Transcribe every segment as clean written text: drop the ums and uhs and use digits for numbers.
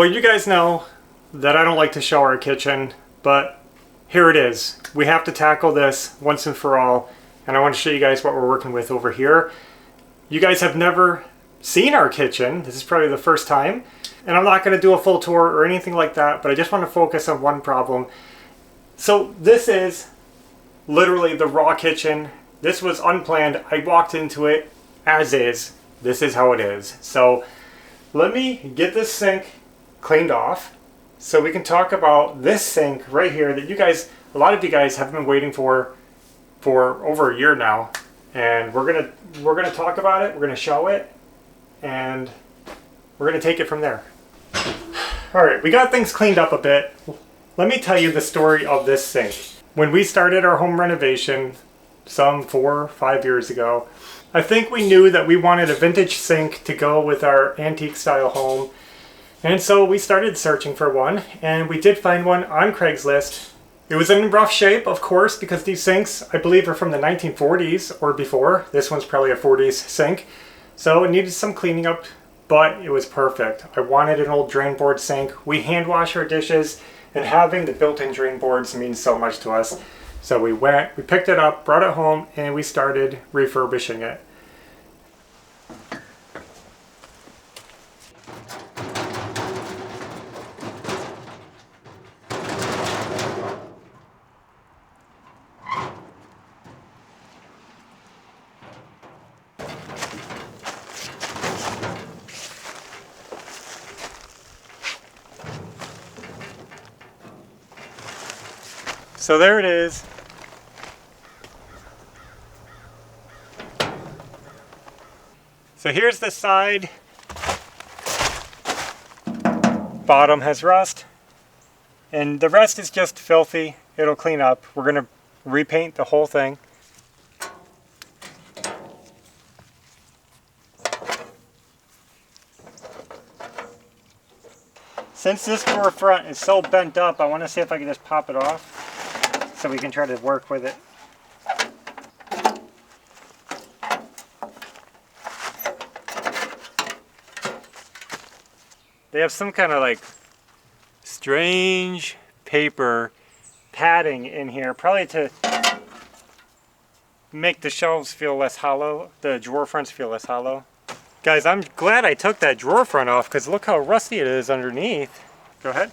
Well, you guys know that I don't like to show our kitchen, but here it is. We have to tackle this once and for all, and I want to show you guys what we're working with over here. You guys have never seen our kitchen. This is probably the first time, and I'm not going to do a full tour or anything like that, but I just want to focus on one problem. So this is literally the raw kitchen. This was unplanned. I walked into it as is. This is how it is. So let me get this sink cleaned off so we can talk about this sink right here that you guys, a lot of you guys have been waiting for over a year now, and we're gonna talk about it, we're gonna show it, and we're gonna take it from there. All right, we got things cleaned up a bit. Let me tell you the story of this sink. When we started our home renovation some 4 or 5 years ago, I think we knew that we wanted a vintage sink to go with our antique style home. And so we started searching for one, and we did find one on Craigslist. It was in rough shape, of course, because these sinks, I believe, are from the 1940s or before. This one's probably a 40s sink. So it needed some cleaning up, but it was perfect. I wanted an old drain board sink. We hand wash our dishes, and having the built-in drain boards means so much to us. So we picked it up, brought it home, and we started refurbishing it. So there it is. So here's the side. Bottom has rust, and the rest is just filthy. It'll clean up. We're gonna repaint the whole thing. Since this door front is so bent up, I want to see if I can just pop it off so we can try to work with it. They have some kind of like strange paper padding in here, probably to make the shelves feel less hollow, the drawer fronts feel less hollow. Guys, I'm glad I took that drawer front off because look how rusty it is underneath. Go ahead.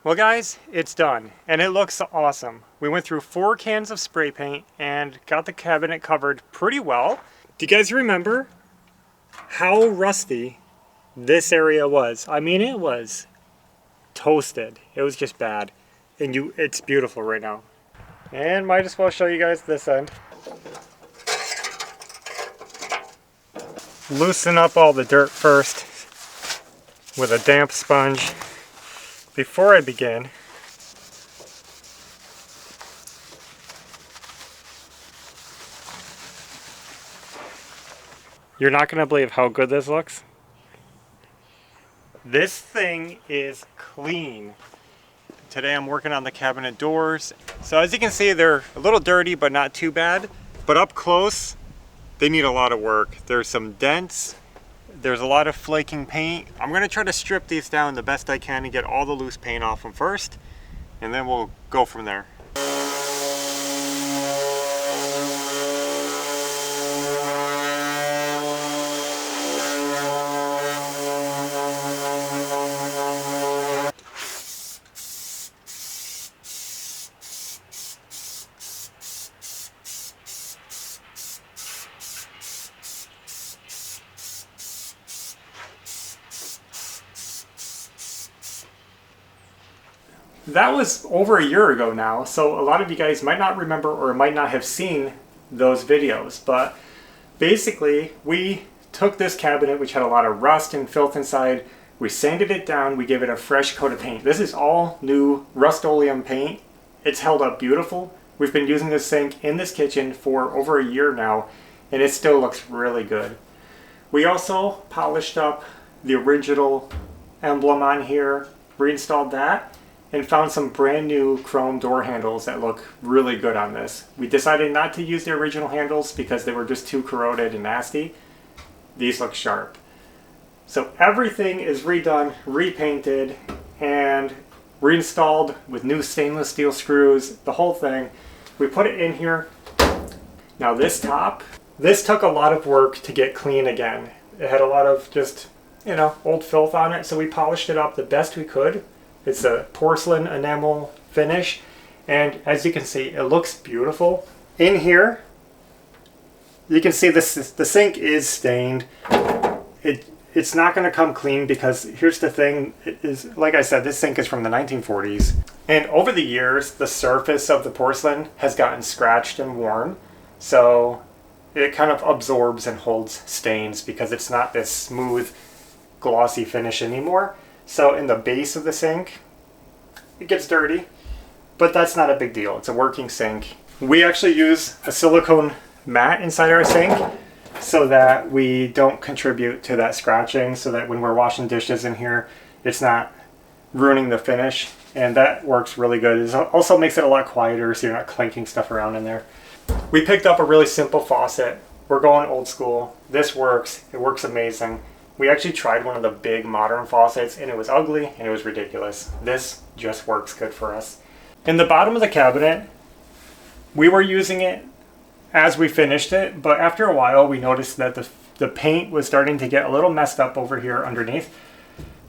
Well guys, it's done, and it looks awesome. We went through 4 cans of spray paint and got the cabinet covered pretty well. Do you guys remember how rusty this area was? I mean, it was toasted. It was just bad. And it's beautiful right now. And might as well show you guys this end. Loosen up all the dirt first with a damp sponge. Before I begin, you're not going to believe how good this looks. This thing is clean. Today I'm working on the cabinet doors. So as you can see, they're a little dirty, but not too bad. But up close, they need a lot of work. There's some dents There's a lot of flaking paint. I'm gonna try to strip these down the best I can and get all the loose paint off them first, and then we'll go from there. That was over a year ago now, so a lot of you guys might not remember or might not have seen those videos, but basically we took this cabinet, which had a lot of rust and filth inside, we sanded it down, we gave it a fresh coat of paint. This is all new Rust-Oleum paint. It's held up beautiful. We've been using this sink in this kitchen for over a year now, and it still looks really good. We also polished up the original emblem on here, reinstalled that, and found some brand new chrome door handles that look really good on this. We decided not to use the original handles because they were just too corroded and nasty. These look sharp. So everything is redone, repainted, and reinstalled with new stainless steel screws, the whole thing. We put it in here. Now this top, this took a lot of work to get clean again. It had a lot of just, you know, old filth on it, so we polished it up the best we could. It's a porcelain enamel finish, and as you can see, it looks beautiful. In here, you can see this, the sink is stained. It's not going to come clean because here's the thing, it is, like I said, this sink is from the 1940s. And over the years, the surface of the porcelain has gotten scratched and worn. So it kind of absorbs and holds stains because it's not this smooth, glossy finish anymore. So in the base of the sink, it gets dirty, but that's not a big deal. It's a working sink. We actually use a silicone mat inside our sink so that we don't contribute to that scratching, so that when we're washing dishes in here, it's not ruining the finish, and that works really good. It also makes it a lot quieter so you're not clanking stuff around in there. We picked up a really simple faucet. We're going old school. This works. It works amazing. We actually tried one of the big modern faucets and it was ugly and it was ridiculous. This just works good for us. In the bottom of the cabinet, we were using it as we finished it, but after a while we noticed that the paint was starting to get a little messed up over here underneath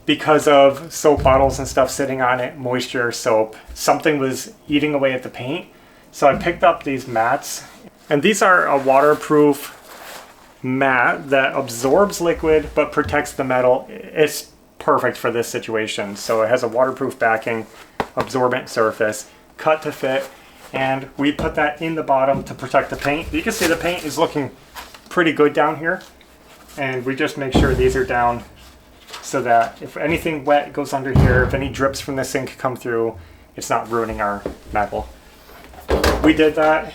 because of soap bottles and stuff sitting on it, moisture, soap. Something was eating away at the paint. So I picked up these mats, and these are a waterproof mat that absorbs liquid but protects the metal. It's perfect for this situation. So it has a waterproof backing, absorbent surface, cut to fit, and we put that in the bottom to protect the paint. You can see the paint is looking pretty good down here, and we just make sure these are down so that if anything wet goes under here, if any drips from the sink come through, it's not ruining our metal. We did that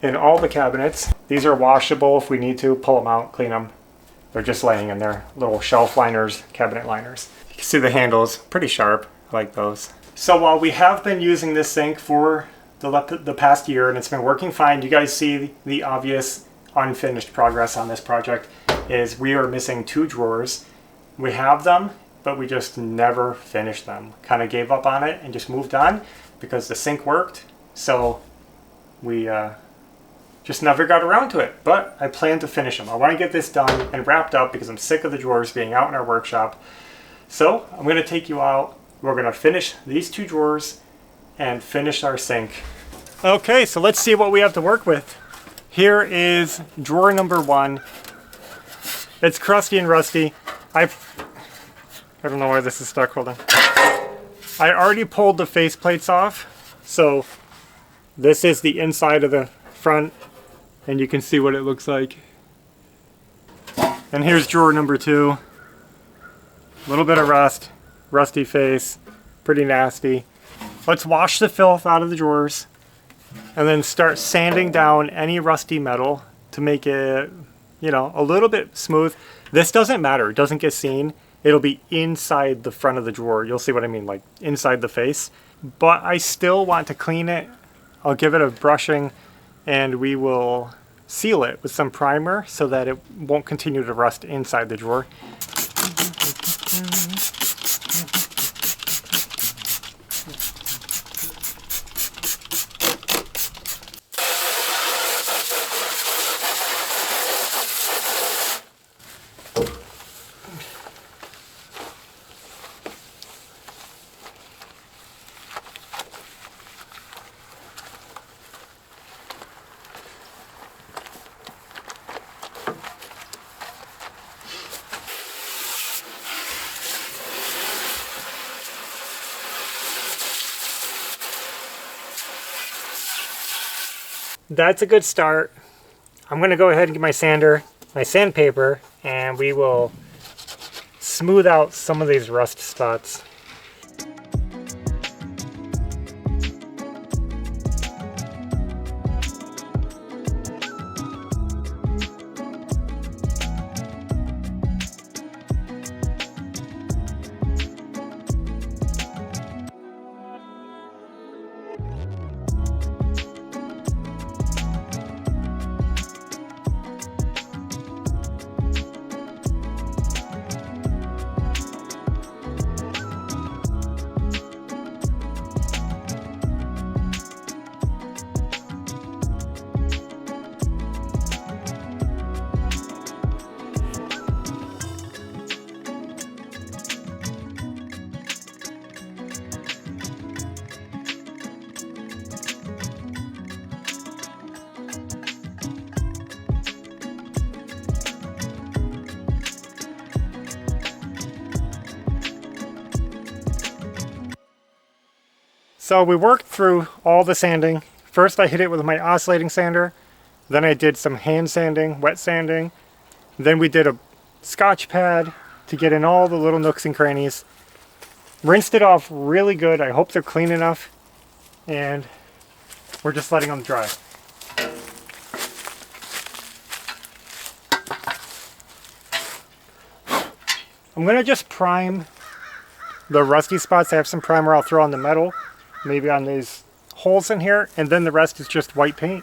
in all the cabinets. These are washable if we need to. Pull them out, clean them. They're just laying in there. Little shelf liners, cabinet liners. You can see the handles, pretty sharp. I like those. So while we have been using this sink for the past year and it's been working fine, you guys see the obvious unfinished progress on this project is we are missing 2 drawers. We have them, but we just never finished them. Kind of gave up on it and just moved on because the sink worked. So we just never got around to it, but I plan to finish them. I want to get this done and wrapped up because I'm sick of the drawers being out in our workshop. So I'm going to take you out. We're going to finish these 2 drawers and finish our sink. Okay, so let's see what we have to work with. Here is drawer number 1. It's crusty and rusty. I don't know why this is stuck. Hold on. I already pulled the face plates off, so this is the inside of the front, and you can see what it looks like. And here's drawer number 2. A little bit of rust, rusty face, pretty nasty. Let's wash the filth out of the drawers and then start sanding down any rusty metal to make it, you know, a little bit smooth. This doesn't matter, it doesn't get seen. It'll be inside the front of the drawer. You'll see what I mean, like inside the face. But I still want to clean it. I'll give it a brushing and we will seal it with some primer so that it won't continue to rust inside the drawer. That's a good start. I'm going to go ahead and get my sander, my sandpaper, and we will smooth out some of these rust spots. So we worked through all the sanding. First I hit it with my oscillating sander, then I did some hand sanding, wet sanding, then we did a Scotch pad to get in all the little nooks and crannies. Rinsed it off really good. I hope they're clean enough, and we're just letting them dry. I'm gonna just prime the rusty spots. I have some primer I'll throw on the metal, maybe on these holes in here, and then the rest is just white paint.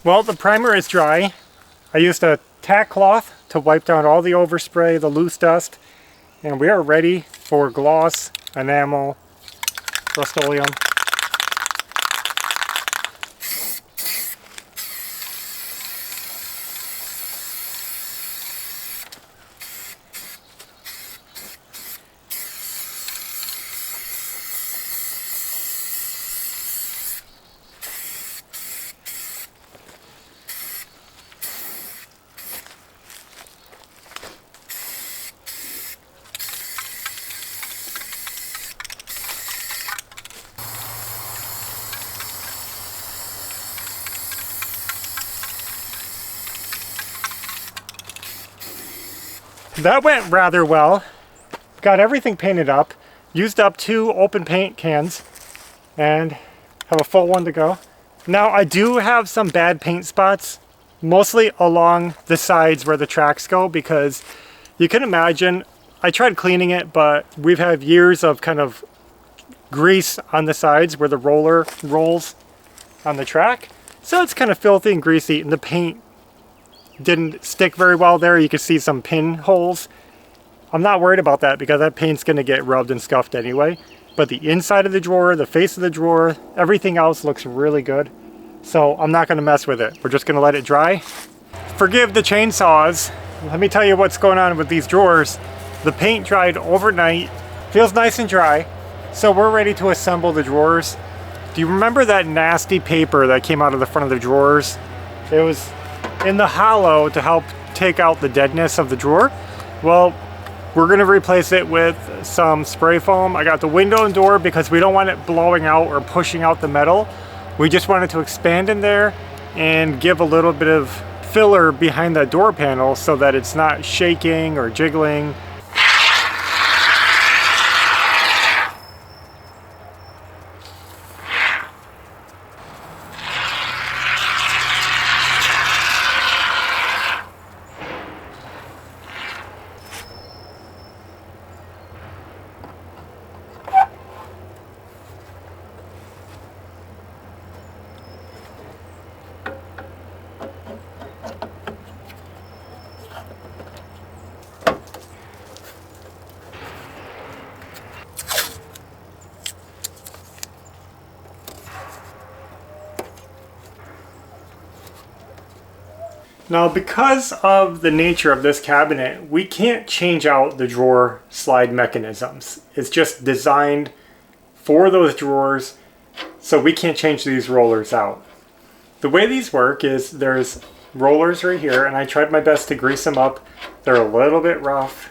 Well, the primer is dry. I used a tack cloth to wipe down all the overspray, the loose dust, and we are ready for gloss, enamel, Rust-Oleum. That went rather well. Got everything painted up. Used up 2 open paint cans and have a full one to go. Now I do have some bad paint spots, mostly along the sides where the tracks go, because you can imagine I tried cleaning it, but we've had years of kind of grease on the sides where the roller rolls on the track. So it's kind of filthy and greasy, and the paint didn't stick very well there. You can see some pin holes. I'm not worried about that because that paint's going to get rubbed and scuffed anyway. But the inside of the drawer, the face of the drawer, everything else looks really good. So I'm not going to mess with it. We're just going to let it dry. Forgive the chainsaws. Let me tell you what's going on with these drawers. The paint dried overnight. Feels nice and dry. So we're ready to assemble the drawers. Do you remember that nasty paper that came out of the front of the drawers? It was in the hollow to help take out the deadness of the drawer. Well, we're gonna replace it with some spray foam. I got the window and door because we don't want it blowing out or pushing out the metal. We just wanted to expand in there and give a little bit of filler behind that door panel so that it's not shaking or jiggling. Now, because of the nature of this cabinet, we can't change out the drawer slide mechanisms. It's just designed for those drawers, so we can't change these rollers out. The way these work is there's rollers right here, and I tried my best to grease them up. They're a little bit rough.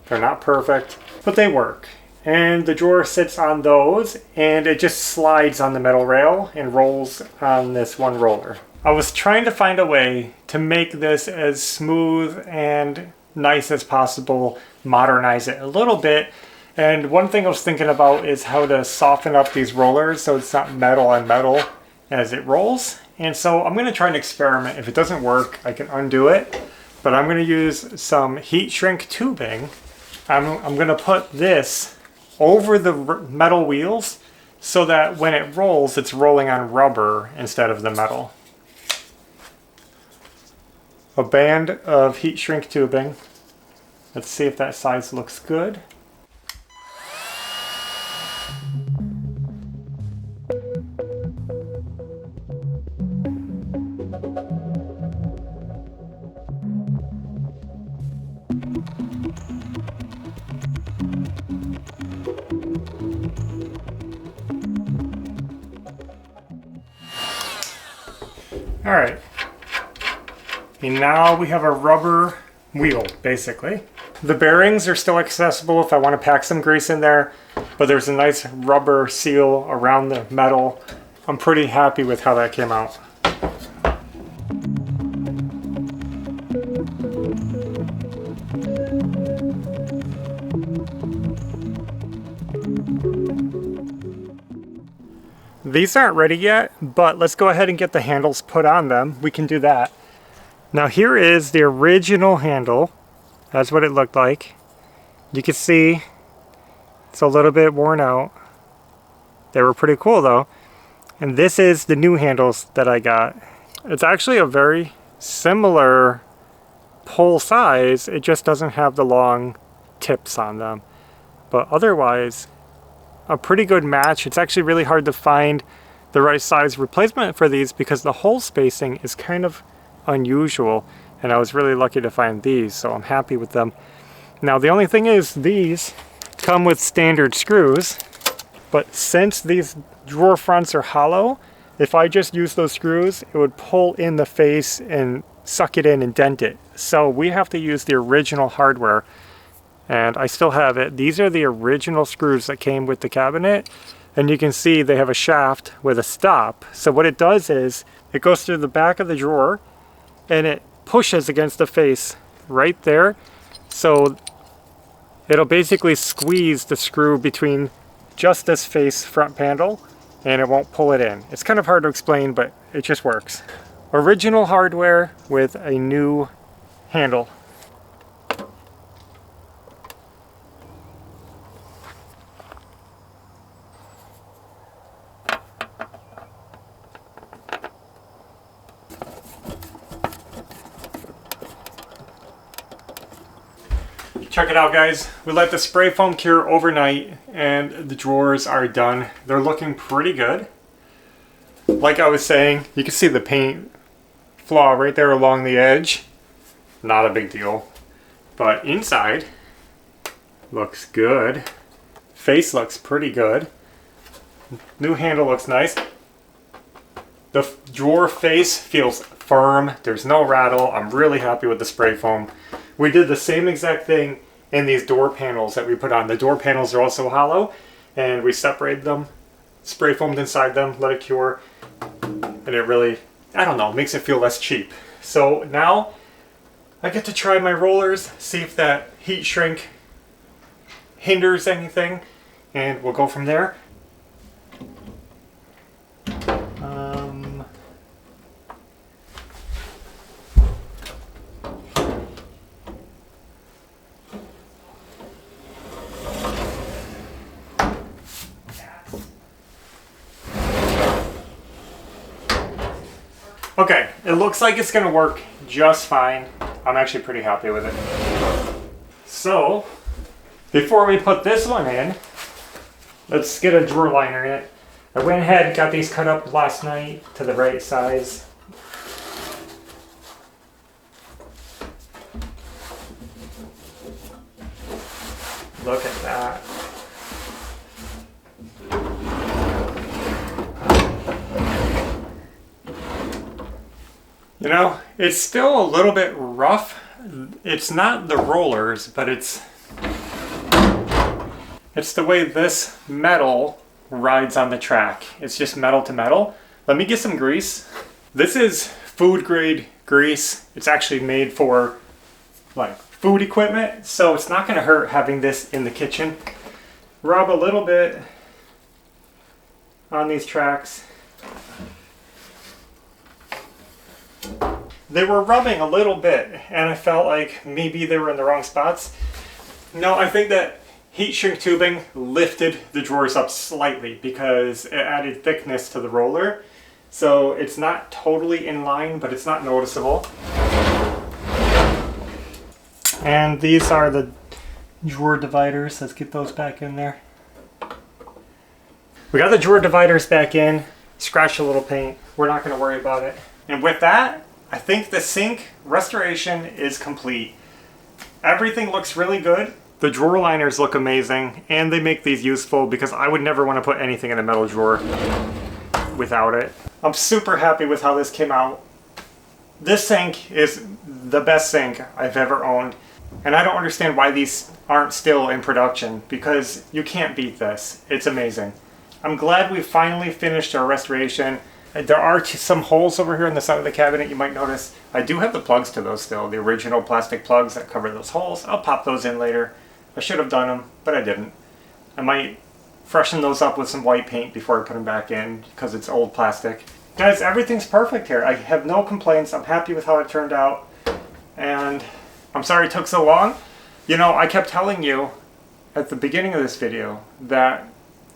They're not perfect, but they work. And the drawer sits on those, and it just slides on the metal rail and rolls on this one roller. I was trying to find a way to make this as smooth and nice as possible, modernize it a little bit. And one thing I was thinking about is how to soften up these rollers so it's not metal on metal as it rolls. And so I'm going to try an experiment. If it doesn't work, I can undo it. But I'm going to use some heat shrink tubing. I'm going to put this over the metal wheels so that when it rolls, it's rolling on rubber instead of the metal. A band of heat shrink tubing. Let's see if that size looks good. All right. And now we have a rubber wheel, basically. The bearings are still accessible if I want to pack some grease in there, but there's a nice rubber seal around the metal. I'm pretty happy with how that came out. These aren't ready yet, but let's go ahead and get the handles put on them. We can do that. Now here is the original handle. That's what it looked like. You can see it's a little bit worn out. They were pretty cool though. And this is the new handles that I got. It's actually a very similar pole size. It just doesn't have the long tips on them. But otherwise, a pretty good match. It's actually really hard to find the right size replacement for these because the hole spacing is kind of unusual, and I was really lucky to find these, so I'm happy with them. Now the only thing is these come with standard screws, but since these drawer fronts are hollow, if I just use those screws, it would pull in the face and suck it in and dent it. So we have to use the original hardware, and I still have it. These are the original screws that came with the cabinet, and you can see they have a shaft with a stop. So what it does is it goes through the back of the drawer and it pushes against the face right there. So it'll basically squeeze the screw between just this face front panel and it won't pull it in. It's kind of hard to explain, but it just works. Original hardware with a new handle. Check it out, guys. We let the spray foam cure overnight and the drawers are done. They're looking pretty good. Like I was saying, you can see the paint flaw right there along the edge. Not a big deal. But inside looks good. Face looks pretty good. New handle looks nice. The drawer face feels firm. There's no rattle. I'm really happy with the spray foam. We did the same exact thing in these door panels that we put on. The door panels are also hollow, and we separated them, spray foamed inside them, let it cure, and it really, I don't know, makes it feel less cheap. So now I get to try my rollers, see if that heat shrink hinders anything, and we'll go from there. Okay, it looks like it's gonna work just fine. I'm actually pretty happy with it. So, before we put this one in, let's get a drawer liner in it. I went ahead and got these cut up last night to the right size. Look at that. You know, it's still a little bit rough. It's not the rollers, but it's the way this metal rides on the track. It's just metal to metal. Let me get some grease. This is food grade grease. It's actually made for like food equipment, so it's not gonna hurt having this in the kitchen. Rub a little bit on these tracks. They were rubbing a little bit, and I felt like maybe they were in the wrong spots. No, I think that heat shrink tubing lifted the drawers up slightly because it added thickness to the roller. So it's not totally in line, but it's not noticeable. And these are the drawer dividers. Let's get those back in there. We got the drawer dividers back in. Scratched a little paint. We're not going to worry about it. And with that, I think the sink restoration is complete. Everything looks really good. The drawer liners look amazing, and they make these useful because I would never want to put anything in a metal drawer without it. I'm super happy with how this came out. This sink is the best sink I've ever owned, and I don't understand why these aren't still in production because you can't beat this. It's amazing. I'm glad we finally finished our restoration. There are some holes over here on the side of the cabinet you might notice. I do have the plugs to those still, the original plastic plugs that cover those holes. I'll pop those in later. I should have done them, but I didn't. I might freshen those up with some white paint before I put them back in because it's old plastic. Guys, everything's perfect here. I have no complaints. I'm happy with how it turned out. And I'm sorry it took so long. You know, I kept telling you at the beginning of this video that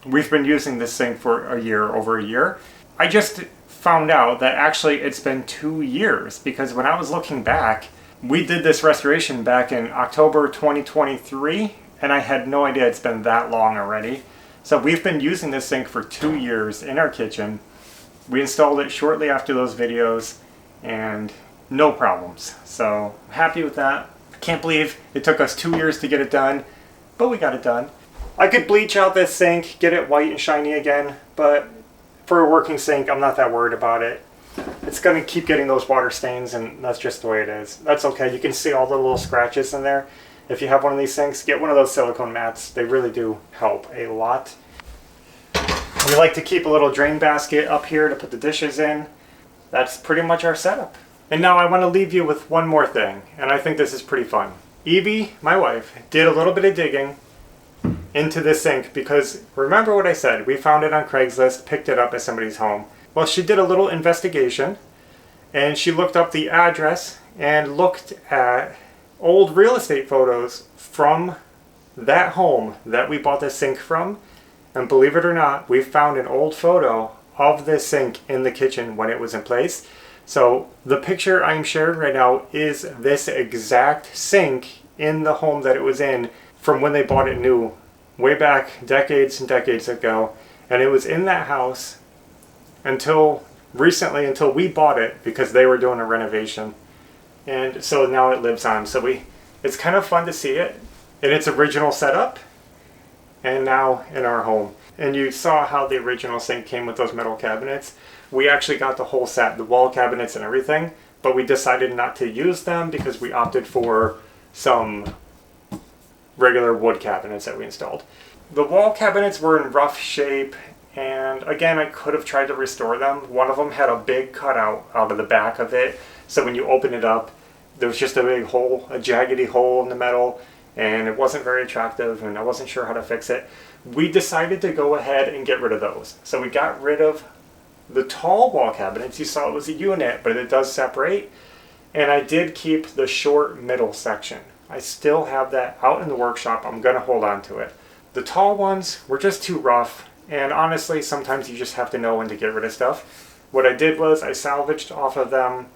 we've been using this sink for a year, over a year. I just found out that actually it's been 2 years because when I was looking back, we did this restoration back in October 2023 and I had no idea it's been that long already. So we've been using this sink for 2 years in our kitchen. We installed it shortly after those videos and no problems. So I'm happy with that. I can't believe it took us 2 years to get it done, but we got it done. I could bleach out this sink, get it white and shiny again, but for a working sink, I'm not that worried about it. It's going to keep getting those water stains, and that's just the way it is. That's okay. You can see all the little scratches in there. If you have one of these sinks, get one of those silicone mats. They really do help a lot. We like to keep a little drain basket up here to put the dishes in. That's pretty much our setup. And now I want to leave you with one more thing, and I think this is pretty fun. Evie, my wife, did a little bit of digging into this sink because remember what I said, we found it on Craigslist, picked it up at somebody's home. Well, she did a little investigation and she looked up the address and looked at old real estate photos from that home that we bought this sink from, and believe it or not, we found an old photo of this sink in the kitchen when it was in place. So the picture I'm sharing right now is this exact sink in the home that it was in from when they bought it new way back decades and decades ago, and it was in that house until recently, until we bought it because they were doing a renovation, and so now it lives on. So it's kind of fun to see it in its original setup and now in our home. And you saw how the original sink came with those metal cabinets. We actually got the whole set, the wall cabinets and everything, but we decided not to use them because we opted for some regular wood cabinets that we installed. The wall cabinets were in rough shape, and again, I could have tried to restore them. One of them had a big cutout out of the back of it, so when you open it up, there was just a big hole, a jaggedy hole in the metal, and it wasn't very attractive, and I wasn't sure how to fix it. We decided to go ahead and get rid of those. So we got rid of the tall wall cabinets. You saw it was a unit, but it does separate, and I did keep the short middle section. I still have that out in the workshop. I'm going to hold on to it. The tall ones were just too rough, and honestly, sometimes you just have to know when to get rid of stuff. What I did was I salvaged off of them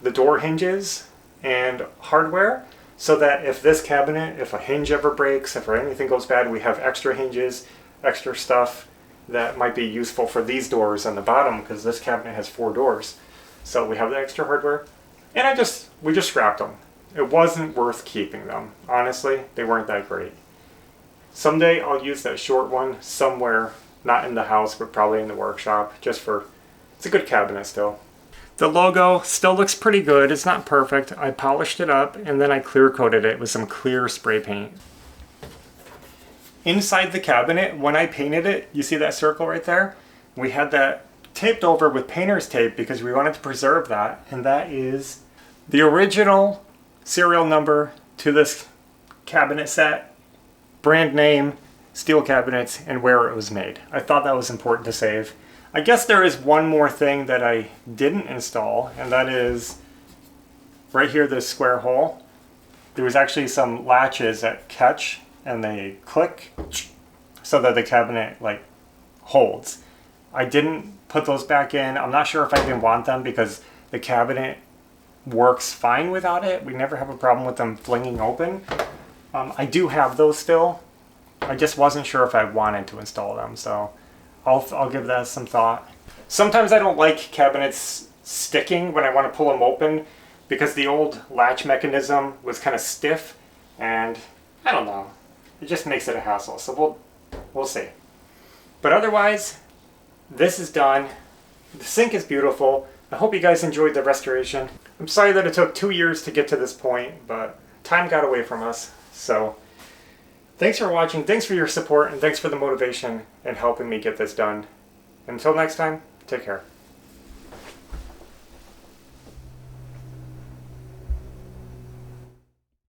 the door hinges and hardware, so that if this cabinet, if a hinge ever breaks, if anything goes bad, we have extra hinges, extra stuff that might be useful for these doors on the bottom, because this cabinet has 4 doors. So we have the extra hardware, and we just scrapped them. It wasn't worth keeping them. Honestly, they weren't that great. Someday I'll use that short one somewhere, not in the house, but probably in the workshop, just for, it's a good cabinet still. The logo still looks pretty good. It's not perfect. I polished it up and then I clear coated it with some clear spray paint. Inside the cabinet, when I painted it, you see that circle right there? We had that taped over with painter's tape because we wanted to preserve that, and that is the original serial number to this cabinet set, brand name, steel cabinets, and where it was made. I thought that was important to save. I guess there is one more thing that I didn't install, and that is right here, this square hole. There was actually some latches that catch and they click so that the cabinet like holds. I didn't put those back in. I'm not sure if I even want them because the cabinet works fine without it. We never have a problem with them flinging open. I do have those still. I just wasn't sure if I wanted to install them, so I'll give that some thought. Sometimes I don't like cabinets sticking when I want to pull them open because the old latch mechanism was kind of stiff, and I don't know. It just makes it a hassle, so we'll see. But otherwise, this is done. The sink is beautiful. I hope you guys enjoyed the restoration. I'm sorry that it took 2 years to get to this point, but time got away from us. So thanks for watching, thanks for your support, and thanks for the motivation and helping me get this done. Until next time, take care.